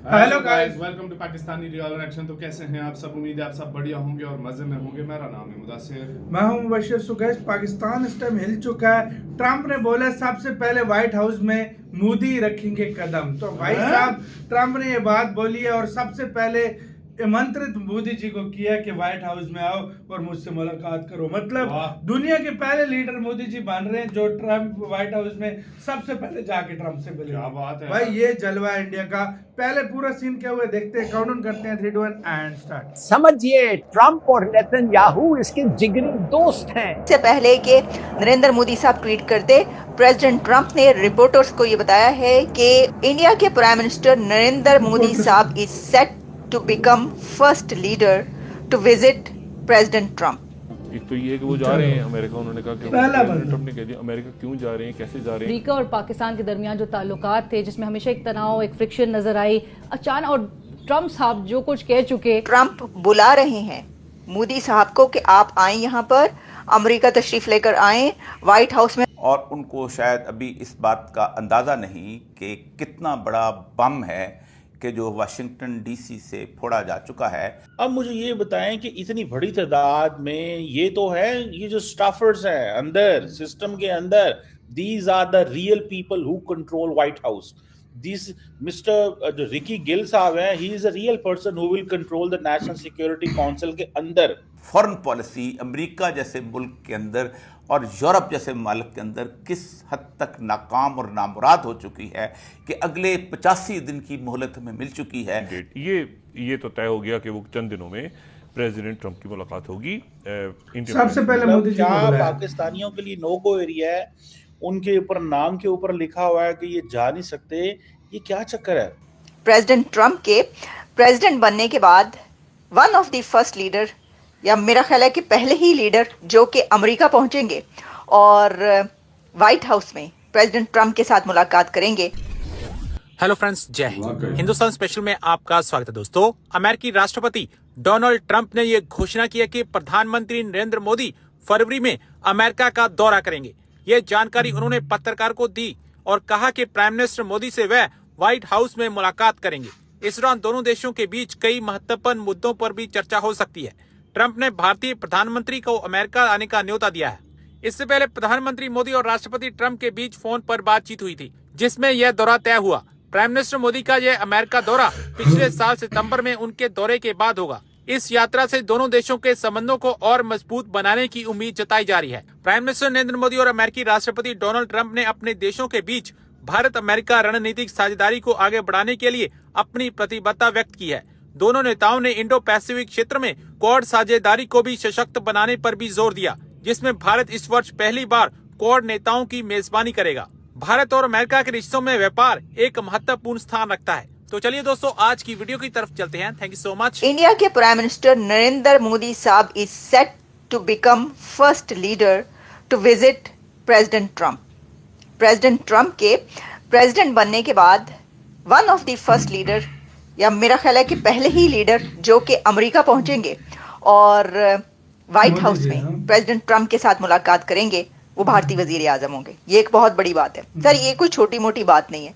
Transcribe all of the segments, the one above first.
Hello guys, welcome to Pakistani real reaction. तो कैसे हैं आप सब? उम्मीद है आप सब बढ़िया होंगे और मजे में होंगे। मेरा नाम है मुदस्सिर, मैं हूं मुबशिर। सो गाइस, पाकिस्तान इस टाइम हिल चुका है। ट्रंप ने बोला सबसे पहले व्हाइट हाउस में मोदी रखेंगे कदम। तो भाई साहब, ट्रंप ने ये बात बोली है और सबसे पहले आमंत्रित मोदी जी को किया कि व्हाइट हाउस में आओ और मुझसे मुलाकात करो। मतलब दुनिया के पहले लीडर मोदी जी बन रहे हैं जो ट्रंप व्हाइट हाउस में सबसे पहले जाके ट्रंप से मिले। क्या बात है भाई, ये जलवा है इंडिया का। पहले पूरा सीन क्या हुआ देखते हैं, काउंट करते हैं 3 2 1 एंड स्टार्ट। समझिए, ट्रंप और नेतन्याहू इसके जिगरी दोस्त हैं। से पहले कि नरेंद्र मोदी साहब ट्वीट करते, प्रेसिडेंट ट्रंप ने रिपोर्टर्स को ये बताया है कि इंडिया के प्राइम मिनिस्टर नरेंद्र मोदी साहब is set to become first leader to visit president Trump. एक तो ये कि वो जा रहे हैं अमेरिका। उन्होंने कहा कि ट्रंप ने कह दिया अमेरिका क्यों जा रहे हैं, कैसे जा रहे हैं। अमेरिका और पाकिस्तान के दरमियान जो ताल्लुकात थे, जिसमें हमेशा एक तनाव, एक फ्रिक्शन नजर आई, अचानक और ट्रंप साहब जो कुछ कह चुके। ट्रंप बुला रहे हैं मोदी साहब को कि आप आए यहाँ पर, अमेरिका तशरीफ लेकर आए व्हाइट हाउस में। और उनको शायद अभी इस बात का अंदाज़ा नहीं कि कितना बड़ा बम है कि जो वाशिंगटन डीसी से फोड़ा जा चुका है। अब मुझे ये बताएं कि इतनी बड़ी तादाद में ये तो है, ये जो स्टाफर्स हैं अंदर सिस्टम के अंदर, these are the real people who control White House. This mister जो रिकी गिल साहब हैं, he is a real person who will control the national security council के अंदर। फॉरेन पॉलिसी अमेरिका जैसे मुल्क के अंदर और यूरोप जैसे मुल्क के अंदर किस हद तक नाकाम और नामुराद हो चुकी है कि अगले 85 दिन की मोहलत हमें मिल चुकी है। ये तो तय हो गया कि वो चंद दिनों में प्रेसिडेंट ट्रंप की मुलाकात होगी। सबसे पहले मोदी जी क्या पाकिस्तानियों के लिए नो गो एरिया है? उनके ऊपर नाम के ऊपर लिखा हुआ है कि ये जा नहीं सकते। ये क्या चक्कर है? प्रेसिडेंट ट्रंप के प्रेसिडेंट बनने के बाद one of the first leader, या मेरा ख्याल है कि पहले ही लीडर जो कि अमेरिका पहुंचेंगे और व्हाइट हाउस में प्रेसिडेंट ट्रंप के साथ मुलाकात करेंगे। हेलो फ्रेंड्स, जय हिंद। हिंदुस्तान स्पेशल में आपका स्वागत है। दोस्तों, अमेरिकी राष्ट्रपति डोनाल्ड ट्रंप ने यह घोषणा की है कि प्रधानमंत्री नरेंद्र मोदी फरवरी में अमेरिका का दौरा करेंगे। ये जानकारी उन्होंने पत्रकार को दी और कहा कि प्राइम मिनिस्टर मोदी से वह व्हाइट हाउस में मुलाकात करेंगे। इस दौरान दोनों देशों के बीच कई महत्वपूर्ण मुद्दों पर भी चर्चा हो सकती है। ट्रंप ने भारतीय प्रधानमंत्री को अमेरिका आने का न्योता दिया है। इससे पहले प्रधानमंत्री मोदी और राष्ट्रपति ट्रंप के बीच फोन पर बातचीत हुई थी, जिसमें यह दौरा तय हुआ। प्राइम मिनिस्टर मोदी का यह अमेरिका दौरा पिछले साल सितंबर में उनके दौरे के बाद होगा। इस यात्रा से दोनों देशों के संबंधों को और मजबूत बनाने की उम्मीद जताई जा रही है। प्राइम मिनिस्टर नरेंद्र मोदी और अमेरिकी राष्ट्रपति डोनाल्ड ट्रंप ने अपने देशों के बीच भारत अमेरिका रणनीतिक साझेदारी को आगे बढ़ाने के लिए अपनी प्रतिबद्धता व्यक्त की है। दोनों नेताओं ने इंडो पैसिफिक क्षेत्र में क्वाड साझेदारी को भी सशक्त बनाने पर भी जोर दिया, जिसमें भारत इस वर्ष पहली बार क्वाड नेताओं की मेजबानी करेगा। भारत और अमेरिका के रिश्तों में व्यापार एक महत्वपूर्ण स्थान रखता है। तो चलिए दोस्तों, आज की वीडियो की तरफ चलते हैं। Thank you so much. India के प्राइम मिनिस्टर नरेंद्र मोदी साहब is set to become first leader to visit president Trump. President Trump के प्रेसिडेंट बनने के बाद one of the first leader, या मेरा ख्याल है कि पहले ही लीडर जो कि अमेरिका पहुंचेंगे और व्हाइट हाउस में प्रेसिडेंट ट्रंप के साथ मुलाकात करेंगे, वो भारतीय वजीर आजम होंगे। ये एक बहुत बड़ी बात है सर, ये कोई छोटी मोटी बात नहीं है।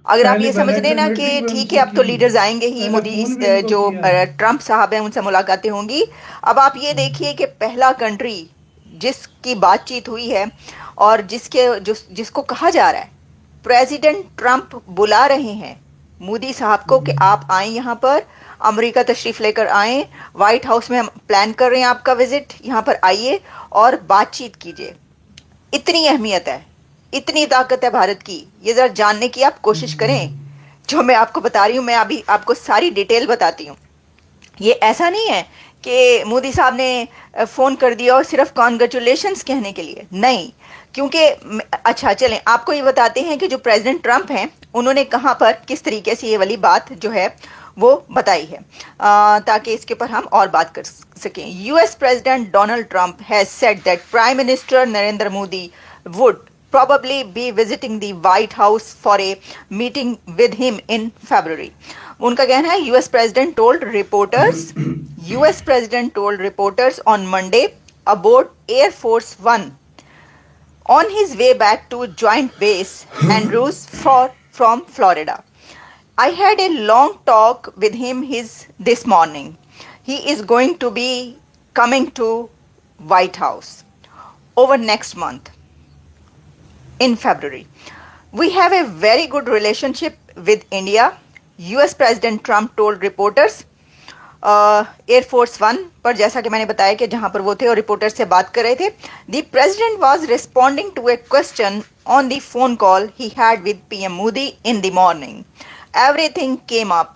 अगर आप ये समझ रहे ना कि ठीक है अब तो लीडर्स आएंगे ही, मोदी जो ट्रंप साहब हैं उनसे मुलाकातें होंगी। अब आप ये देखिए कि पहला कंट्री जिसकी बातचीत हुई है और जिसको कहा जा रहा है प्रेसिडेंट ट्रंप बुला रहे हैं मोदी साहब को कि आप आए यहाँ पर, अमेरिका तशरीफ लेकर आए, व्हाइट हाउस में हम प्लान कर रहे हैं आपका विजिट, यहाँ पर आइए और बातचीत कीजिए। इतनी अहमियत है, इतनी ताकत है भारत की, ये जरा जानने की आप कोशिश करें। जो मैं आपको बता रही हूँ, मैं अभी आपको सारी डिटेल बताती हूँ। ये ऐसा नहीं है कि मोदी साहब ने फ़ोन कर दिया और सिर्फ कॉन्ग्रेचुलेशंस कहने के लिए, नहीं। क्योंकि अच्छा चलें आपको ये बताते हैं कि जो प्रेसिडेंट ट्रंप हैं उन्होंने कहाँ पर किस तरीके से ये वाली बात जो है वो बताई है, ताकि इसके ऊपर हम और बात कर सकें। US president Donald Trump has said that prime minister Narendra Modi would probably be visiting the White House for a meeting with him in February. उनका कहना है US President told reporters on Monday aboard Air Force One on his way back to Joint Base Andrews from Florida. I had a long talk with him this morning. He is going to be coming to White House over next month in February. We have a very good relationship with India. US President Trump told reporters air force 1 पर, जैसा कि मैंने बताया कि जहां पर वो थे और रिपोर्टर से बात कर रहे थे, the president was responding to a question on the phone call he had with PM Modi in the morning. Everything came up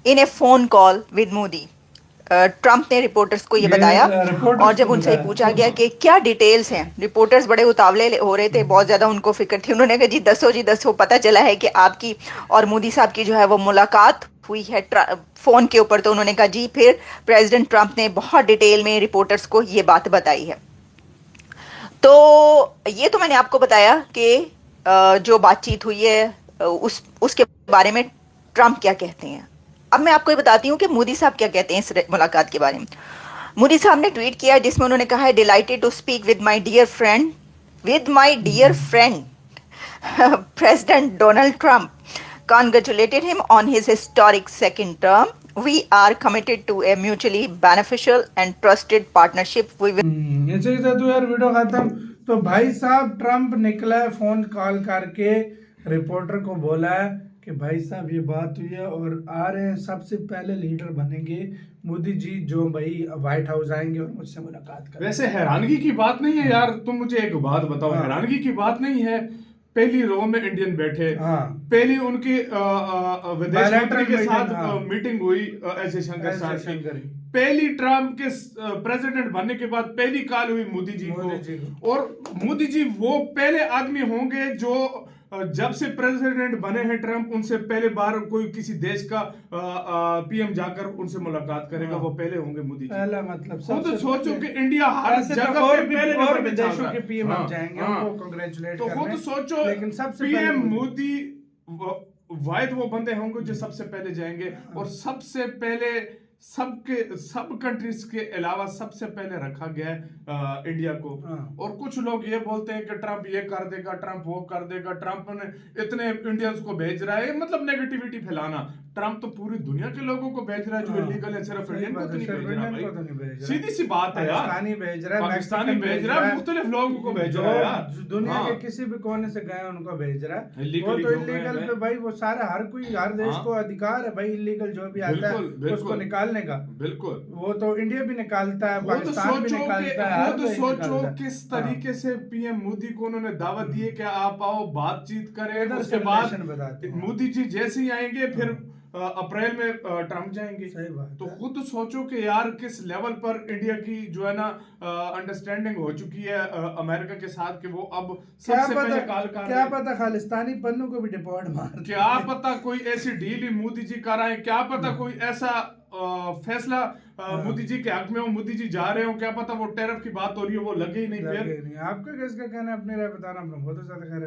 in a phone call with Modi. Trump ने रिपोर्टर्स को ये बताया और जब उनसे पूछा गया कि क्या डिटेल्स हैं, रिपोर्टर्स बड़े उतावले हो रहे थे, बहुत ज़्यादा उनको फिक्र थी. उन्होंने कहा जी दसो पता चला है कि आपकी और मोदी साहब की जो है वो मुलाकात हुई है फ़ोन के ऊपर. तो उन्होंने कहा जी. फिर प्रेसिडेंट ट्रंप ने बहुत डिटेल में रिपोर्टर्स को ये बात बताई है. तो ये तो मैंने आपको बताया कि जो बातचीत हुई है उसके बारे में ट्रंप क्या कहते हैं. अब मैं आपको ये बताती हूँ कि मोदी साहब क्या कहते हैं इस मुलाकात के बारे में. मोदी साहब ने ट्वीट किया जिसमें उन्होंने कहा है, delighted to speak with my dear friend president Donald Trump, congratulated him on his historic second term. We are committed to a mutually beneficial and trusted partnership. We will. ऐसे ही तो यार वीडियो खत्म. तो भाई साहब ट्रंप निकला है, phone call करके रिपोर्टर को बोला है कि भाई साहब ये बात हुई है और आ रहे हैं, सबसे पहले लीडर बनेंगे मोदी जी जो भाई व्हाइट हाउस आएंगे और मुझसे मुलाकात करेंगे. वैसे हैरानगी की बात नहीं है यार, तुम मुझे एक बात बताओ. हैरानगी की बात नहीं है. पहली रो में इंडियन बैठे, पहली उनकी विदेश मंत्री के साथ मीटिंग हुई एस जयशंकर. पहली ट्रंप के प्रेसिडेंट बनने के बाद पहली कॉल हुई मोदी जी को. और मोदी जी वो पहले आदमी होंगे जो जब से प्रेसिडेंट बने हैं ट्रंप, उनसे पहले बार कोई किसी देश का पीएम जाकर उनसे मुलाकात करेगा, वो पहले होंगे मोदी जी. पहला मतलब खुद सोचो कि इंडिया हर जगह पे पहले नंबर पे देशों के पीएम जाएंगे, उनको कांग्रेचुलेट तो खुद सोचो. लेकिन सबसे पीएम मोदी वाहिद वो बंदे होंगे जो सबसे पहले जाएंगे और सबसे पहले सब कंट्रीज के अलावा सबसे पहले रखा गया है इंडिया को. और कुछ लोग ये बोलते हैं कि ट्रंप ये कर देगा, ट्रंप वो कर देगा, ट्रंप ने इतने इंडियंस को भेज रहा है, मतलब नेगेटिविटी फैलाना. ट्रंप तो पूरी दुनिया के लोगों को भेज रहा है जो इलीगल है, सिर्फ इंडियन को तो नहीं भेज रहा. सीधी सी बात है यार, पाकिस्तानी भेज रहा है, मुख्तलिफ लोगों को भेज रहा है यार. दुनिया के किसी भी कोने से गए उनको भेज रहा है. वो तो इलीगल पे भाई वो सारा हर देश को अधिकार है भाई, इलीगल जो भी आता है उसको निकालने का. बिल्कुल, वो तो इंडिया भी निकालता है, पाकिस्तान भी निकालता है. तो सोचो किस तरीके से पीएम मोदी को उन्होंने दावत दी है कि आप आओ बातचीत करें. उसके बाद मोदी जी जैसे ही आएंगे फिर अप्रैल में ट्रंप जाएंगे. सही बात. तो खुद सोचो कि यार किस लेवल पर इंडिया की जो है ना अंडरस्टैंडिंग हो चुकी है अमेरिका के साथ कि वो अब सबसे पहले कॉल कर. क्या पता खालिस्तानी पन्नू को भी डिपोर्ट मार, क्या पता कोई ऐसी डील ही मोदी जी कर आए, क्या पता कोई ऐसा फैसला मोदी जी के हक में हो, मोदी जी जा रहे हो, क्या पता वो टैरिफ की बात हो रही है वो लगे ही नहीं. फिर आपका किसका कहना है, अपनी राय बताना. बहुत ज्यादा खैर